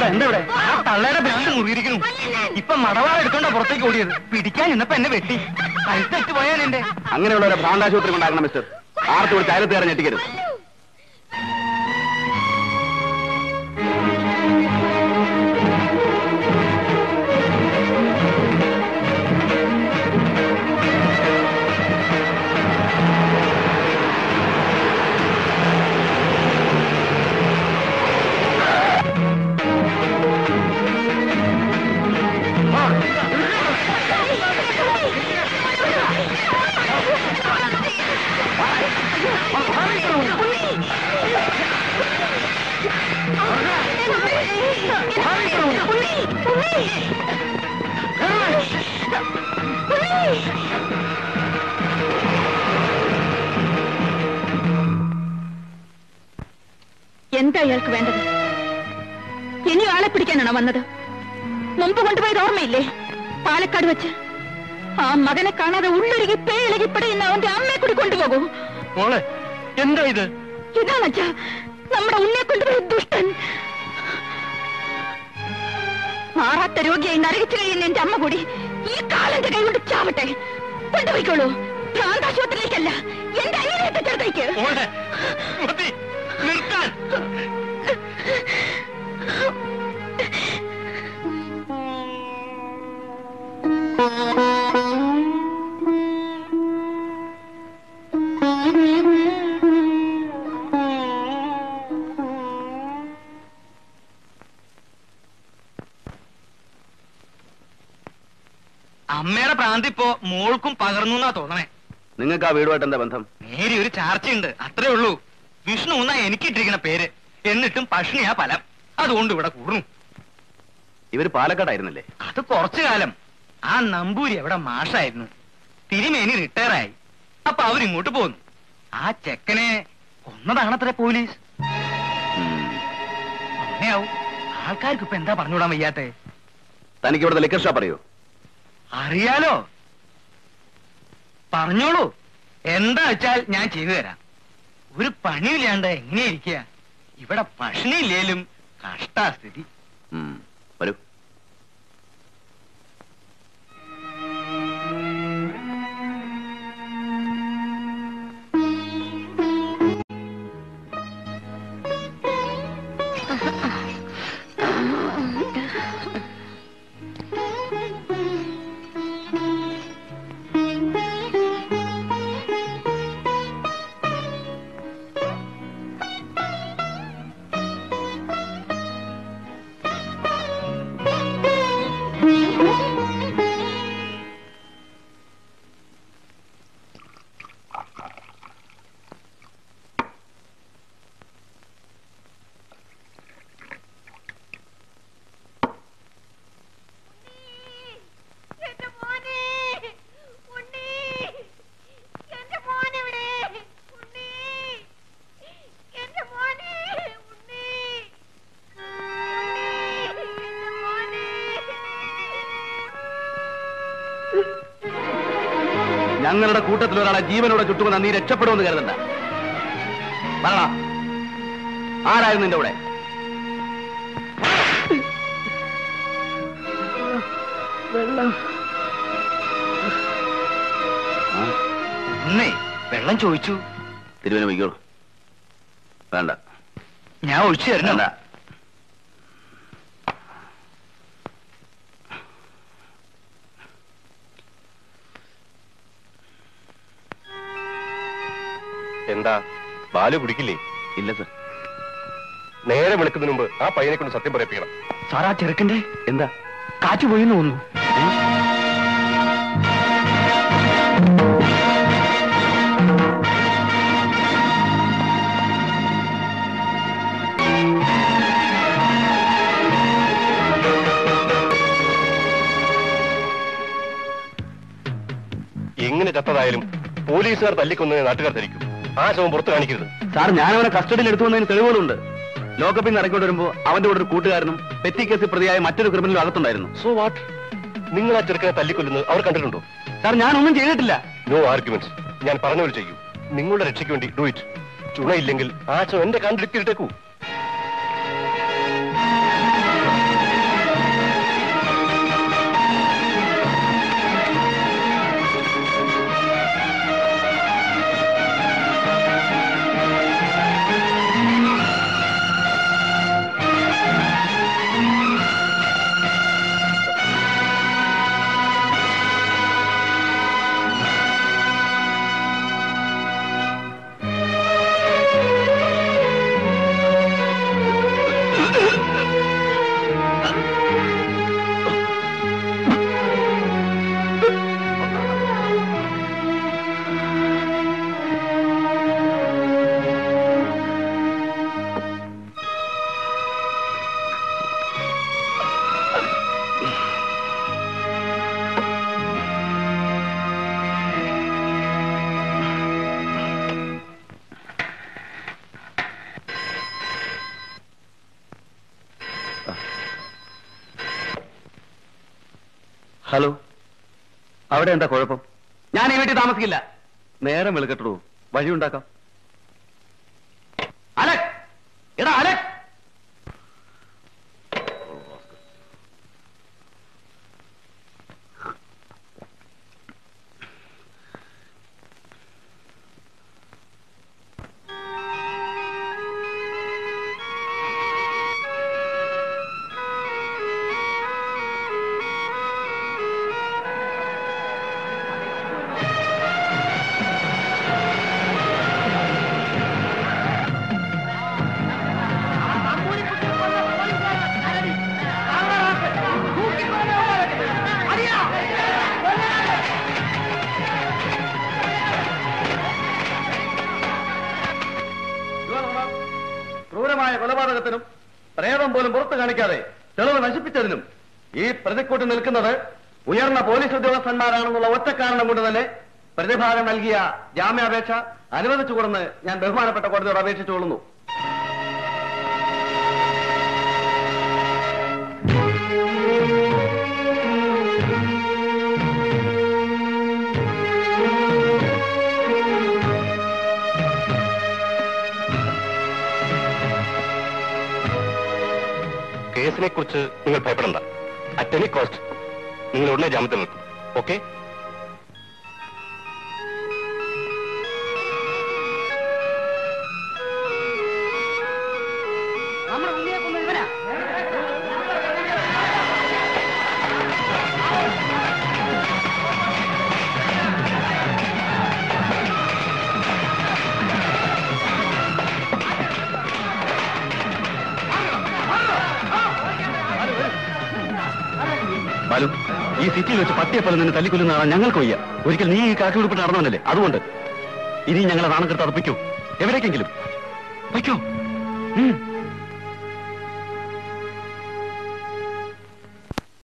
എന്താ ഇവിടെ? ആ തള്ളയുടെ ഭ്രാന്ത് മുറിയിരിക്കുന്നു. ഇപ്പൊ മടവാള എടുത്തോണ്ടാ പുറത്തേക്ക് ഓടിയത്. പിടിക്കാൻ ഇന്നപ്പോ എന്നെ വെട്ടി കഴുത്തെറ്റ് പോയാൽ എന്റെ. അങ്ങനെയുള്ള ഒരു ഭ്രാന്താശുപത്രി ഉണ്ടാക്കണം മിസ്റ്റർ. ആർത്ത് വിളിച്ച് അയലത്തുകാരെ ഞെട്ടിക്കരുത്. എന്താ ഇയാൾക്ക് വേണ്ടത്? ഇനി ആളെ പിടിക്കാനാണോ വന്നത്? മുമ്പ് കൊണ്ടുപോയത് ഓർമ്മയില്ലേ? പാലക്കാട് വെച്ച് ആ മകനെ കാണാതെ ഉള്ളൊരുകി പേയിളകി പിടയുന്ന അവന്റെ അമ്മയെ കൂടി കൊണ്ടുപോകൂ. മോളെ എന്താ ഇത്? ഇതാണച്ചാ നമ്മുടെ ഉണ്ണിയെ കൊണ്ടുപോയ ദുഷ്ടൻ. മാറാത്ത രോഗിയായി നരകിച്ചു കഴിയുന്ന എന്റെ അമ്മ കൂടി ഈ കാലന്റെ കൈ കൊണ്ട് ചാവട്ടെ. കൊണ്ടുപോയിക്കോളൂ. ഭ്രാന്താശുപത്രിയിലേക്കല്ല, എന്റെ അനിയനെ ചേർത്തേക്ക്. അമ്മയുടെ ഭ്രാന്തി ഇപ്പോ മോൾക്കും പകർന്നു എന്നാ തോന്നണേ. നിങ്ങൾക്ക് ആ വീടുമായിട്ട് എന്താ ബന്ധം? നേരി ഒരു ചാർച്ചയുണ്ട്, അത്രേ ഉള്ളൂ. വിഷ്ണു എന്നാ എനിക്കിട്ടിരിക്കണ പേര്. എന്നിട്ടും പഷ്ണിയാ ഫലം. അതുകൊണ്ട് ഇവിടെ കൂടുന്നു. ഇവര് പാലക്കാടായിരുന്നില്ലേ? അത് കുറച്ചു കാലം. ആ നമ്പൂരി അവിടെ മാഷായിരുന്നു. തിരുമേനി റിട്ടയറായി. അപ്പൊ അവരിങ്ങോട്ട് പോന്നു. ആ ചെക്കനെ കൊന്നതാണത്രേ പോലീസ്. അങ്ങനെയാവും. ആൾക്കാർക്ക് ഇപ്പൊ എന്താ പറഞ്ഞുവിടാൻ വയ്യാത്തെ? തനിക്ക് ഇവിടുത്തെ ലിക്കർ ഷോപ്പ് അറിയോ? അറിയാലോ, പറഞ്ഞോളൂ. എന്താ വെച്ചാൽ ഞാൻ ചെയ്തു തരാം. ഒരു പണിയില്ലാണ്ട് എങ്ങനെയാ ഇരിക്കുക? ഇവിടെ പഷ്ണിയില്ലേലും കഷ്ടാസ്ഥിതി. വരൂ. ഞങ്ങളുടെ കൂട്ടത്തിൽ ഒരാളെ ജീവനോടെ ചുട്ടുമെന്ന് നീ രക്ഷപ്പെടുമെന്ന് കരുതണ്ട. പറ, ആരായിരുന്നു നിന്റെ കൂടെ? വെള്ളം ചോദിച്ചു. തിരുവന വയ്ക്കോളൂ. വേണ്ട, ഞാൻ ഒഴിച്ചു തരണ. എന്താ ബാലു കുടിക്കില്ലേ? ഇല്ല സർ. നേരെ വിളിക്കുന്നതിന് മുമ്പ് ആ പയ്യനെ കൊണ്ട് സത്യം പറയിപ്പിക്കണം. സാർ, ആ ചെറുക്കന്റെ എന്താ കാറ്റ് പോയിന്ന് തോന്നുന്നു. എങ്ങനെ ചത്തതായാലും പോലീസുകാർ തല്ലിക്കൊന്ന് നാട്ടുകാർ ധരിക്കും. ആ ശവം പുറത്ത് കാണിക്കരുത്. സാർ, ഞാൻ അവനെ കസ്റ്റഡിയിൽ എടുത്തു വന്നതിന് തെളിവുകളുണ്ട്. ലോക്കപ്പിൽ നിന്ന് ഇറക്കിക്കൊണ്ട് വരുമ്പോ അവന്റെ കൂടെ ഒരു കൂട്ടുകാരനും പെറ്റി കേസിൽ പ്രതിയായ മറ്റൊരു ക്രിമിനലും അകത്തുണ്ടായിരുന്നു. So what? നിങ്ങൾ ആ ചെറുക്കനെ തല്ലിക്കൊല്ലുന്നത് അവർ കണ്ടിട്ടുണ്ടോ? സാർ, ഞാനൊന്നും ചെയ്തിട്ടില്ല. No arguments. ഞാൻ പറഞ്ഞ പോലെ ചെയ്യൂ. നിങ്ങളുടെ രക്ഷയ്ക്ക് വേണ്ടി ഡു ഇറ്റ്. ചുണയില്ലെങ്കിൽ ആ ശവം എന്റെ കണ്ടിട്ടിട്ടേക്കൂ. ഹലോ, അവിടെ എന്താ കുഴപ്പം? ഞാൻ ഈ വീട്ടിൽ താമസിക്കില്ല. നേരം വെളുക്കട്ടോ, വഴി ഉണ്ടാക്കാം. അലക്, എടാ അലക്. ക്രൂരമായ കൊലപാതകത്തിനും പ്രേതം പോലും പുറത്തു കാണിക്കാതെ തെളിവ് നശിപ്പിച്ചതിനും ഈ പ്രതിക്കൂട്ട് നിൽക്കുന്നത് ഉയർന്ന പോലീസ് ഉദ്യോഗസ്ഥന്മാരാണെന്നുള്ള ഒറ്റ കാരണം കൊണ്ട് തന്നെ പ്രതിഭാഗം നൽകിയ ജാമ്യാപേക്ഷ അനുവദിച്ചുകൊണ്ടെന്ന് ഞാൻ ബഹുമാനപ്പെട്ട കോടതിയോട് അപേക്ഷിച്ചുകൊള്ളുന്നു. കേസിനെ കുറിച്ച് നിങ്ങൾ ഭയപ്പെടണ്ട. അറ്റ് എനി കോസ്റ്റ് നിങ്ങൾ ഉടനെ ജാമ്യത്തിൽ നിൽക്കും. ഓക്കെ? ബാലു, ഈ സിറ്റിയിൽ വെച്ച് പട്ടിയെപ്പോലെ നിന്നെ തല്ലിക്കൊല്ലുന്നതാണ് ഞങ്ങൾക്ക് വയ്യ. ഒരിക്കൽ നീ ഈ കാക്കി ഉടുപ്പിട്ട് നടന്നവനല്ലേ, അതുകൊണ്ട് ഇനി ഞങ്ങളെ നാണം കെടുത്ത് അർപ്പിക്കൂ. എവിടേക്കെങ്കിലും വയ്ക്കോ.